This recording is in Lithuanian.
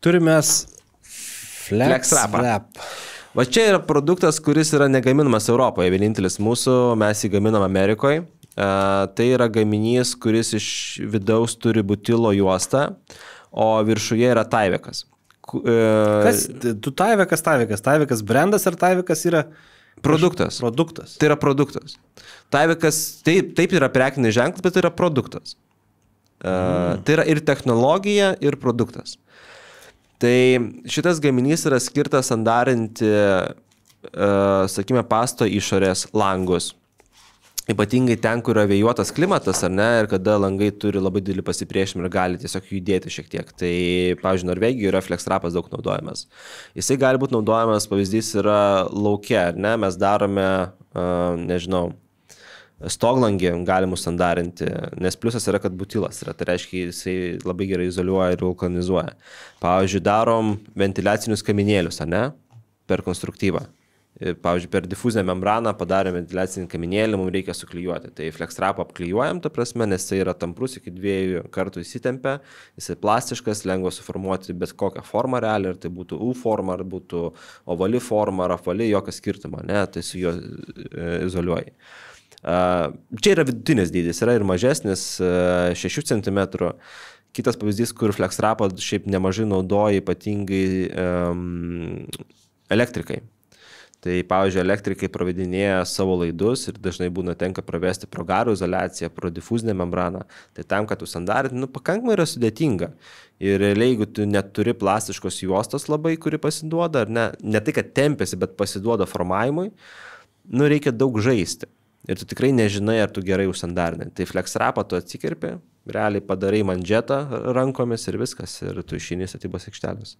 Turime FlexWrap. Va čia yra produktas, kuris yra negaminamas Europoje, vienintelis mūsų, mes jį gaminam Amerikoje. Tai yra gaminys, kuris iš vidaus turi butilo juostą, o viršuje yra Tyvek-as. Kas? Tu Tyvek-as? Tyvek-as brandas ar Tyvek-as yra? Produktas. Tai yra produktas. Tyvek-as taip yra prekinis ženklas, bet tai yra produktas. Tai yra ir technologija, ir produktas. Tai šitas gaminys yra skirtas sandarinti, sakykime, pasto išorės langus. Ypatingai ten, kur yra vėjuotas klimatas, ar ne, ir kada langai turi labai didelį pasipriešinimą ir gali tiesiog judėti šiek tiek. Tai, pavyzdžiui, Norvegijoje yra FlexWrapas daug naudojamas. Jisai gali būti naudojamas, pavyzdys yra lauke, ar ne, mes darome, nežinau, stoglangį galim sandarinti, nes pliusas yra, kad butilas yra, tai reiškia, jisai labai gerai izoliuoja ir vulkanizuoja. Pavyzdžiui, darom ventiliacinius kaminėlius, ar ne, per konstruktyvą. Pavyzdžiui, per difuzinę membraną padarėm ventiliacinį kaminėlį, mums reikia suklijuoti. Tai FlexWrapą apklijuojam, ta prasme, nes jisai yra tamprus, iki 2 kartų įsitempia, jisai plastiškas, lengva suformuoti bet kokią formą realiai, ar tai būtų U forma, ar būtų ovali forma, ar apvali, jokio skirtumo, ne, tai su juo izoliuoji. Čia yra vidutinis dydis, yra ir mažesnis, 6 cm. Kitas pavyzdys, kur FlexWrapą šiaip nemažai naudoja ypatingai elektrikai. Tai, pavyzdžiui, elektrikai pravedinėja savo laidus ir dažnai būna tenka pravesti pro garų izoliaciją, pro difuzinę membraną. Tai tam, kad tu sandarinti, pakankamai yra sudėtinga. Ir realiai, jeigu tu neturi plastiškos juostos labai, kuri pasiduoda, ar ne tai, kad tempėsi, bet pasiduoda formavimui, reikia daug žaisti. Ir tu tikrai nežinai, ar tu gerai užsandarinai. Tai FlexWrapą tu atsikirpi, realiai padarai manžetą rankomis ir viskas, ir tu išeini statybos aikštelės.